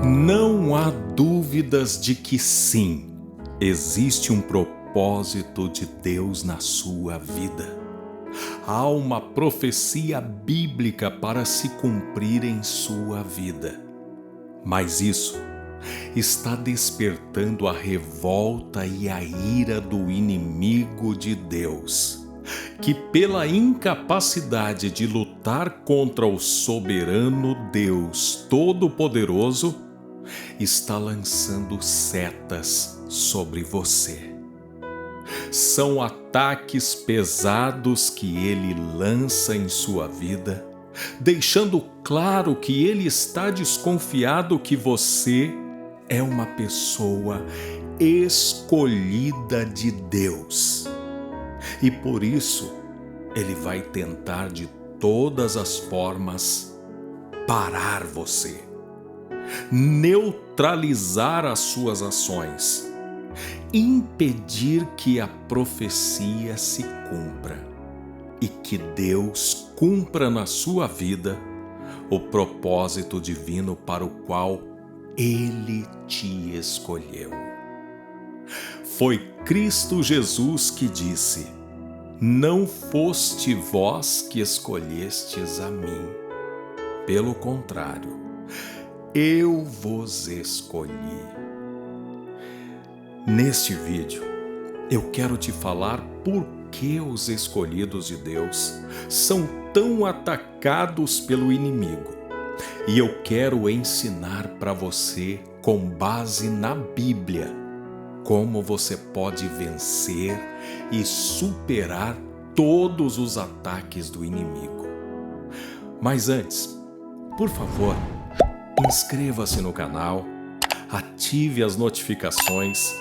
Não há dúvidas de que sim, existe um propósito de Deus na sua vida. Há uma profecia bíblica para se cumprir em sua vida. Mas isso está despertando a revolta e a ira do inimigo de Deus, que pela incapacidade de lutar contra o soberano Deus Todo-Poderoso, está lançando setas sobre você. São ataques pesados que ele lança em sua vida, deixando claro que ele está desconfiado que você é uma pessoa escolhida de Deus. E por isso, ele vai tentar de todas as formas parar você, neutralizar as suas ações, impedir que a profecia se cumpra e que Deus cumpra na sua vida o propósito divino para o qual Ele te escolheu. Foi Cristo Jesus que disse: "Não foste vós que escolhestes a mim. Pelo contrário, eu vos escolhi." Neste vídeo, eu quero te falar por que os escolhidos de Deus são tão atacados pelo inimigo. E eu quero ensinar para você, com base na Bíblia, como você pode vencer e superar todos os ataques do inimigo. Mas antes, por favor, inscreva-se no canal, ative as notificações,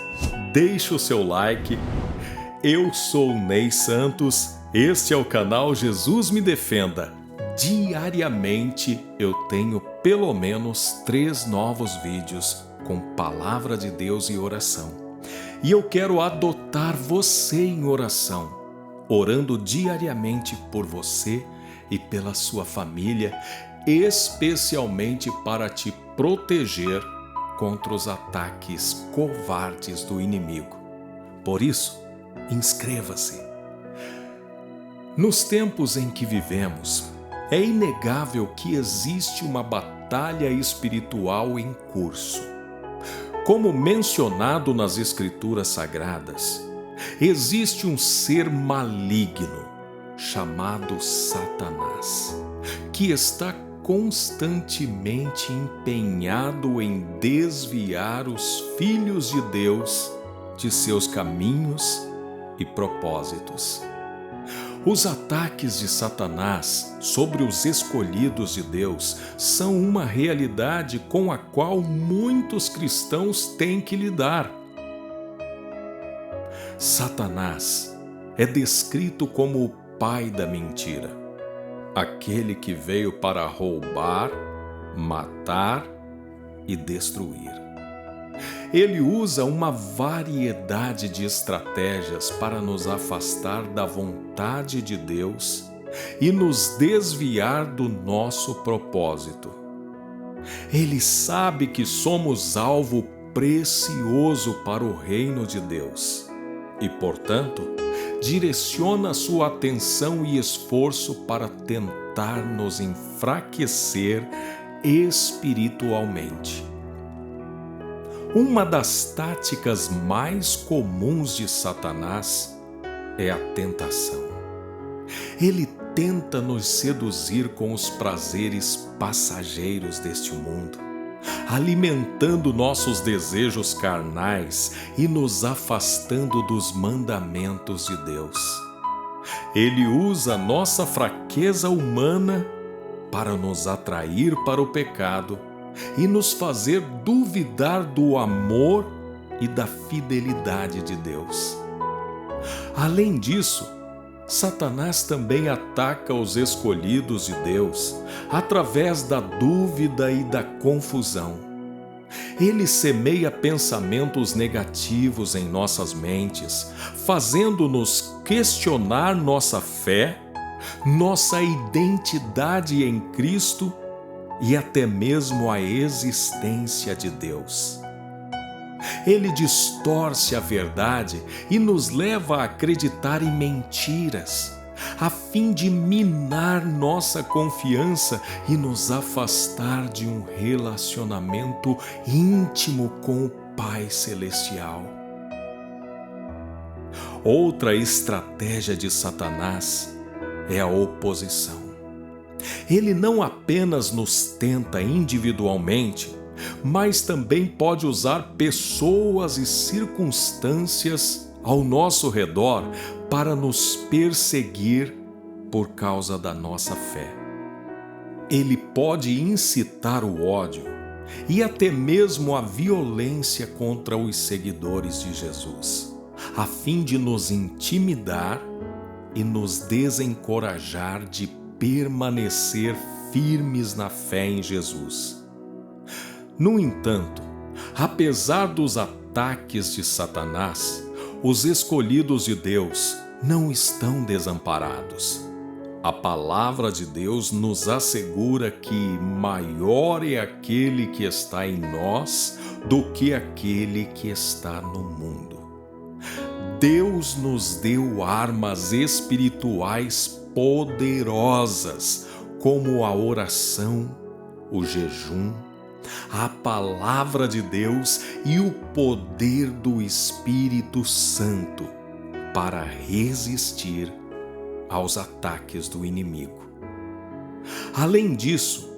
deixe o seu like. Eu sou o Ney Santos, este é o canal Jesus Me Defenda. Diariamente eu tenho pelo menos 3 novos vídeos com Palavra de Deus e oração. E eu quero adotar você em oração, orando diariamente por você e pela sua família, especialmente para te proteger contra os ataques covardes do inimigo. Por isso, inscreva-se. Nos tempos em que vivemos, é inegável que existe uma batalha espiritual em curso. Como mencionado nas Escrituras Sagradas, existe um ser maligno chamado Satanás, que está constantemente empenhado em desviar os filhos de Deus de seus caminhos e propósitos. Os ataques de Satanás sobre os escolhidos de Deus são uma realidade com a qual muitos cristãos têm que lidar. Satanás é descrito como o pai da mentira, aquele que veio para roubar, matar e destruir. Ele usa uma variedade de estratégias para nos afastar da vontade de Deus e nos desviar do nosso propósito. Ele sabe que somos alvo precioso para o reino de Deus e, portanto, direciona sua atenção e esforço para tentar nos enfraquecer espiritualmente. Uma das táticas mais comuns de Satanás é a tentação. Ele tenta nos seduzir com os prazeres passageiros deste mundo, alimentando nossos desejos carnais e nos afastando dos mandamentos de Deus. Ele usa nossa fraqueza humana para nos atrair para o pecado e nos fazer duvidar do amor e da fidelidade de Deus. Além disso, Satanás também ataca os escolhidos de Deus através da dúvida e da confusão. Ele semeia pensamentos negativos em nossas mentes, fazendo-nos questionar nossa fé, nossa identidade em Cristo e até mesmo a existência de Deus. Ele distorce a verdade e nos leva a acreditar em mentiras, a fim de minar nossa confiança e nos afastar de um relacionamento íntimo com o Pai Celestial. Outra estratégia de Satanás é a oposição. Ele não apenas nos tenta individualmente, mas também pode usar pessoas e circunstâncias ao nosso redor para nos perseguir por causa da nossa fé. Ele pode incitar o ódio e até mesmo a violência contra os seguidores de Jesus, a fim de nos intimidar e nos desencorajar de permanecer firmes na fé em Jesus. No entanto, apesar dos ataques de Satanás, os escolhidos de Deus não estão desamparados. A palavra de Deus nos assegura que maior é aquele que está em nós do que aquele que está no mundo. Deus nos deu armas espirituais poderosas, como a oração, o jejum, a palavra de Deus e o poder do Espírito Santo para resistir aos ataques do inimigo. Além disso,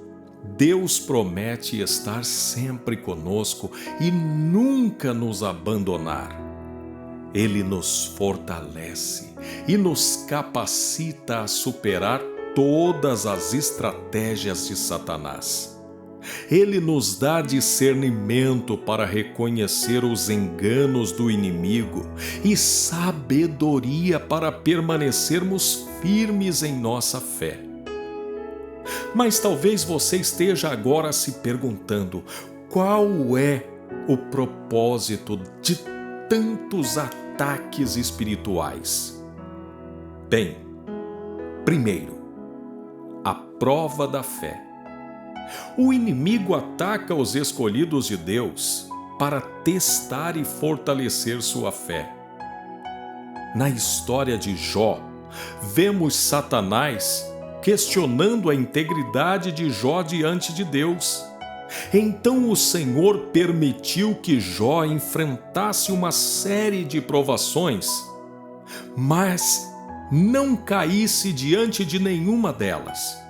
Deus promete estar sempre conosco e nunca nos abandonar. Ele nos fortalece e nos capacita a superar todas as estratégias de Satanás. Ele nos dá discernimento para reconhecer os enganos do inimigo e sabedoria para permanecermos firmes em nossa fé. Mas talvez você esteja agora se perguntando: qual é o propósito de tantos ataques espirituais? Bem, primeiro, a prova da fé. O inimigo ataca os escolhidos de Deus para testar e fortalecer sua fé. Na história de Jó, vemos Satanás questionando a integridade de Jó diante de Deus. Então o Senhor permitiu que Jó enfrentasse uma série de provações, mas não caísse diante de nenhuma delas.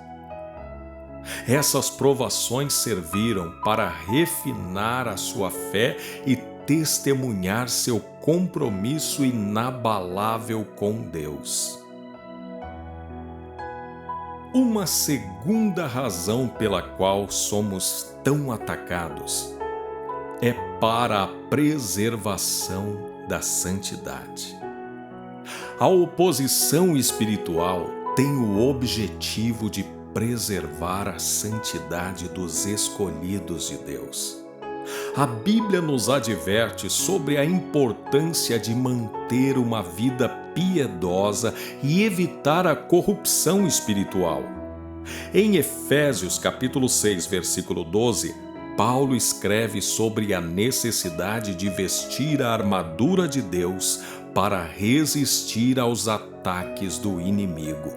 Essas provações serviram para refinar a sua fé e testemunhar seu compromisso inabalável com Deus. Uma segunda razão pela qual somos tão atacados é para a preservação da santidade. A oposição espiritual tem o objetivo de preservar a santidade dos escolhidos de Deus. A Bíblia nos adverte sobre a importância de manter uma vida piedosa e evitar a corrupção espiritual. Em Efésios capítulo 6, versículo 12, Paulo escreve sobre a necessidade de vestir a armadura de Deus para resistir aos ataques do inimigo,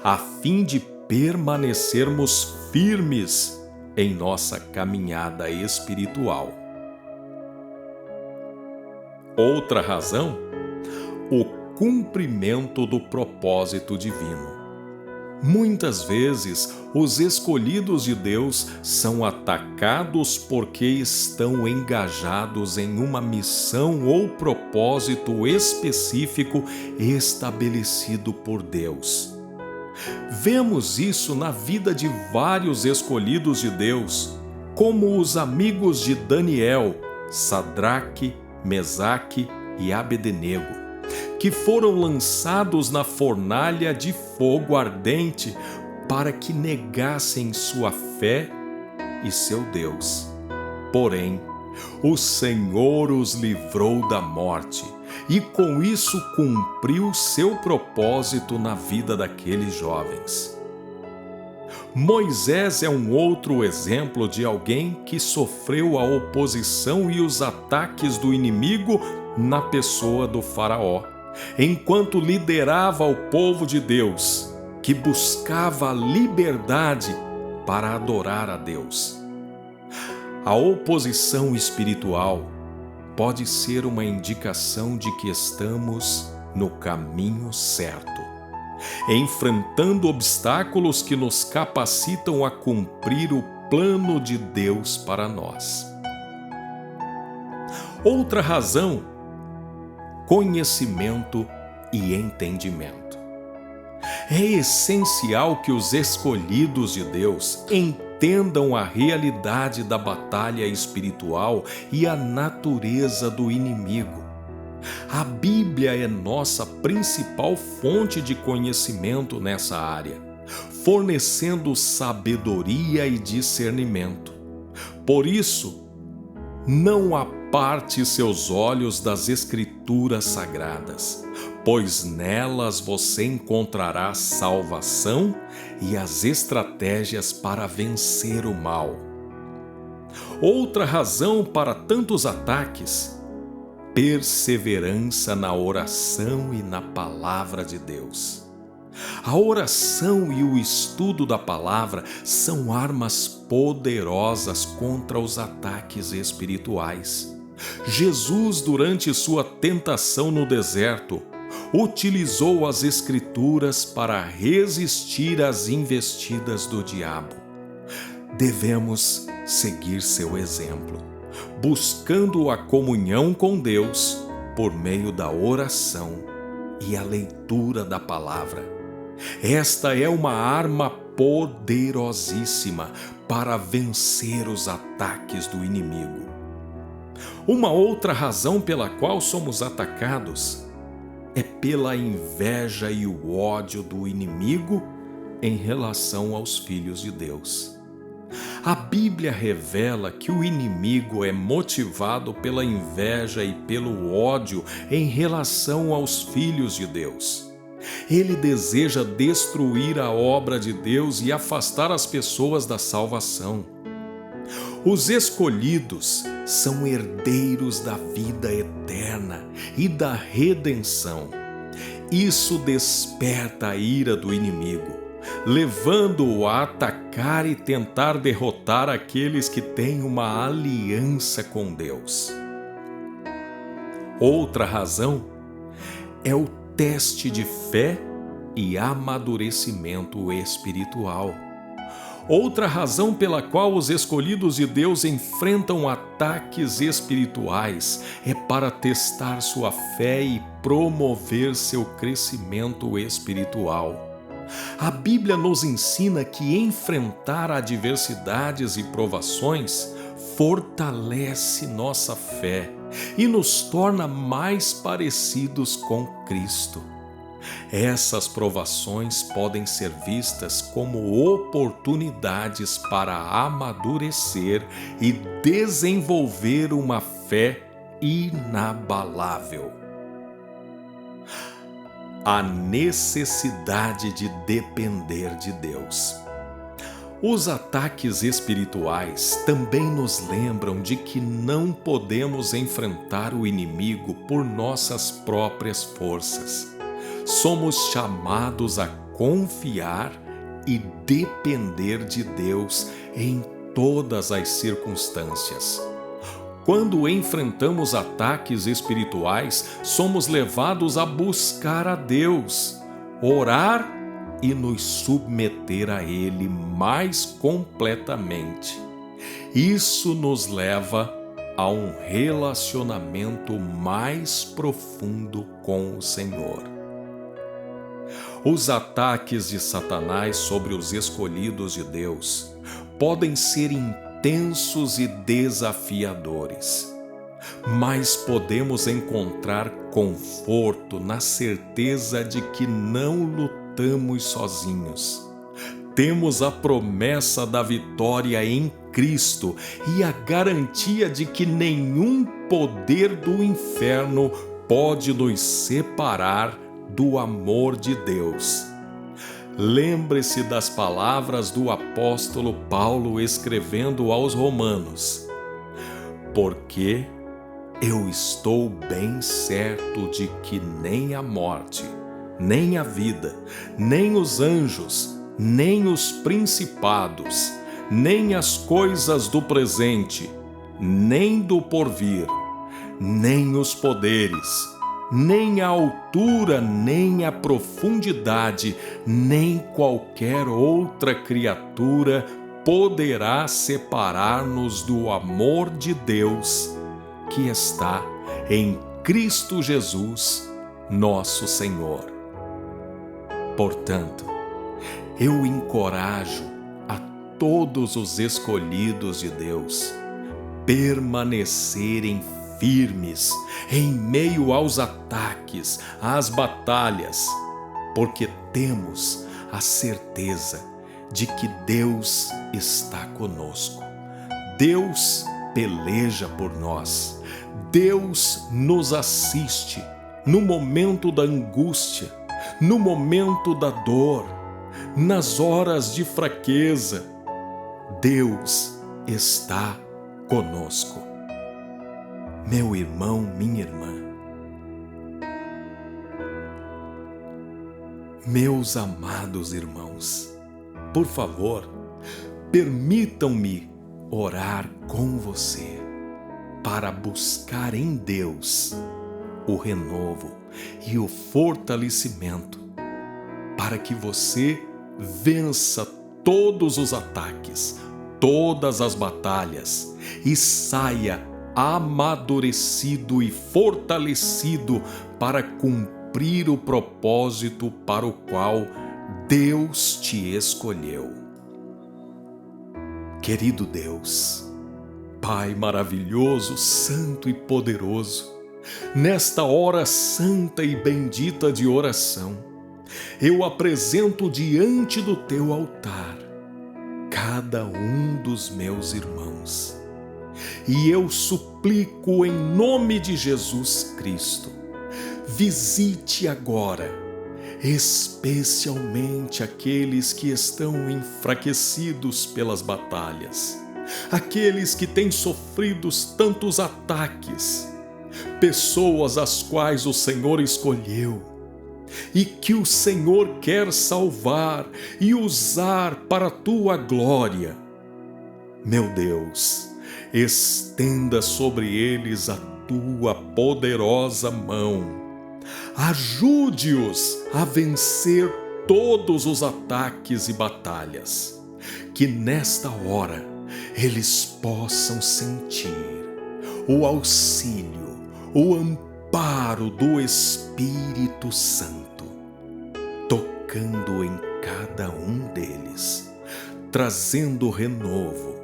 a fim de permanecermos firmes em nossa caminhada espiritual. Outra razão, o cumprimento do propósito divino. Muitas vezes, os escolhidos de Deus são atacados porque estão engajados em uma missão ou propósito específico estabelecido por Deus. Vemos isso na vida de vários escolhidos de Deus, como os amigos de Daniel, Sadraque, Mesaque e Abednego, que foram lançados na fornalha de fogo ardente para que negassem sua fé e seu Deus. Porém, o Senhor os livrou da morte e com isso cumpriu seu propósito na vida daqueles jovens. Moisés é um outro exemplo de alguém que sofreu a oposição e os ataques do inimigo na pessoa do Faraó, enquanto liderava o povo de Deus, que buscava a liberdade para adorar a Deus. A oposição espiritual pode ser uma indicação de que estamos no caminho certo, enfrentando obstáculos que nos capacitam a cumprir o plano de Deus para nós. Outra razão: conhecimento e entendimento. É essencial que os escolhidos de Deus entendam a realidade da batalha espiritual e a natureza do inimigo. A Bíblia é nossa principal fonte de conhecimento nessa área, fornecendo sabedoria e discernimento. Por isso, não aparte seus olhos das Escrituras Sagradas, pois nelas você encontrará salvação e as estratégias para vencer o mal. Outra razão para tantos ataques: perseverança na oração e na palavra de Deus. A oração e o estudo da palavra são armas poderosas contra os ataques espirituais. Jesus, durante sua tentação no deserto, utilizou as Escrituras para resistir às investidas do diabo. Devemos seguir seu exemplo, buscando a comunhão com Deus por meio da oração e a leitura da palavra. Esta é uma arma poderosíssima para vencer os ataques do inimigo. Uma outra razão pela qual somos atacados é pela inveja e o ódio do inimigo em relação aos filhos de Deus. A Bíblia revela que o inimigo é motivado pela inveja e pelo ódio em relação aos filhos de Deus. Ele deseja destruir a obra de Deus e afastar as pessoas da salvação. Os escolhidos são herdeiros da vida eterna e da redenção. Isso desperta a ira do inimigo, levando-o a atacar e tentar derrotar aqueles que têm uma aliança com Deus. Outra razão é o teste de fé e amadurecimento espiritual. Outra razão pela qual os escolhidos de Deus enfrentam ataques espirituais é para testar sua fé e promover seu crescimento espiritual. A Bíblia nos ensina que enfrentar adversidades e provações fortalece nossa fé e nos torna mais parecidos com Cristo. Essas provações podem ser vistas como oportunidades para amadurecer e desenvolver uma fé inabalável. A necessidade de depender de Deus. Os ataques espirituais também nos lembram de que não podemos enfrentar o inimigo por nossas próprias forças. Somos chamados a confiar e depender de Deus em todas as circunstâncias. Quando enfrentamos ataques espirituais, somos levados a buscar a Deus, orar e nos submeter a Ele mais completamente. Isso nos leva a um relacionamento mais profundo com o Senhor. Os ataques de Satanás sobre os escolhidos de Deus podem ser intensos e desafiadores, mas podemos encontrar conforto na certeza de que não lutamos sozinhos. Temos a promessa da vitória em Cristo e a garantia de que nenhum poder do inferno pode nos separar do amor de Deus. lembre-se das palavras do apóstolo Paulo escrevendo aos Romanos: porque eu estou bem certo de que nem a morte, nem a vida, nem os anjos, nem os principados, nem as coisas do presente, nem do porvir, nem os poderes, nem a altura, nem a profundidade, nem qualquer outra criatura poderá separar-nos do amor de Deus que está em Cristo Jesus, nosso Senhor. Portanto, eu encorajo a todos os escolhidos de Deus permanecerem firmes em meio aos ataques, às batalhas, porque temos a certeza de que Deus está conosco. Deus peleja por nós. Deus nos assiste no momento da angústia, no momento da dor, nas horas de fraqueza. Deus está conosco. Meu irmão, minha irmã, meus amados irmãos, por favor, permitam-me orar com você para buscar em Deus o renovo e o fortalecimento para que você vença todos os ataques, todas as batalhas e saia amadurecido e fortalecido para cumprir o propósito para o qual Deus te escolheu. Querido Deus, Pai maravilhoso, santo e poderoso, nesta hora santa e bendita de oração, eu apresento diante do teu altar cada um dos meus irmãos. E eu suplico em nome de Jesus Cristo, visite agora, especialmente aqueles que estão enfraquecidos pelas batalhas, aqueles que têm sofrido tantos ataques, pessoas as quais o Senhor escolheu e que o Senhor quer salvar e usar para a tua glória. Meu Deus, estenda sobre eles a tua poderosa mão. Ajude-os a vencer todos os ataques e batalhas, que nesta hora eles possam sentir o auxílio, o amparo do Espírito Santo, tocando em cada um deles, trazendo renovo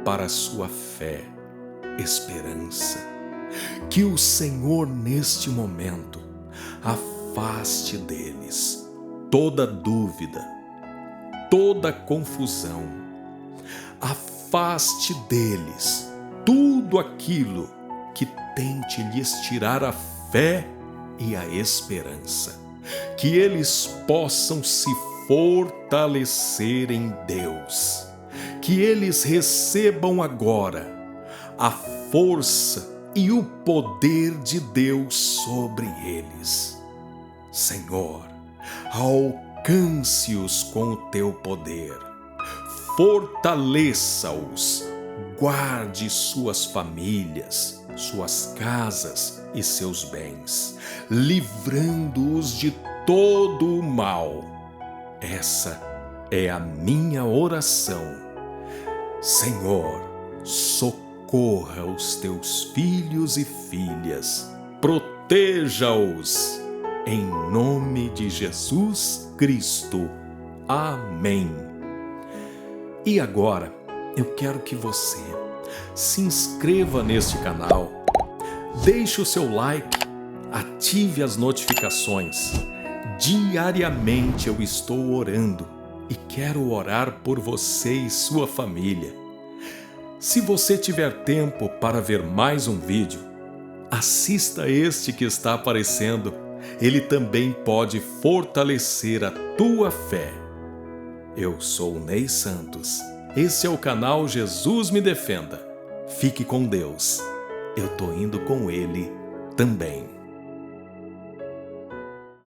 para a sua fé, esperança. Que o Senhor neste momento afaste deles toda dúvida, toda confusão. Afaste deles tudo aquilo que tente lhes tirar a fé e a esperança. Que eles possam se fortalecer em Deus. Que eles recebam agora a força e o poder de Deus sobre eles. Senhor, alcance-os com o teu poder, fortaleça-os, guarde suas famílias, suas casas e seus bens, livrando-os de todo o mal. Essa é a minha oração. Senhor, socorra os teus filhos e filhas, proteja-os, em nome de Jesus Cristo. Amém. E agora, eu quero que você se inscreva neste canal, deixe o seu like, ative as notificações. Diariamente eu estou orando e quero orar por você e sua família. Se você tiver tempo para ver mais um vídeo, assista este que está aparecendo. Ele também pode fortalecer a tua fé Eu sou o Ney Santos. Esse é o canal Jesus Me Defenda. Fique com Deus. Eu tô indo com Ele também.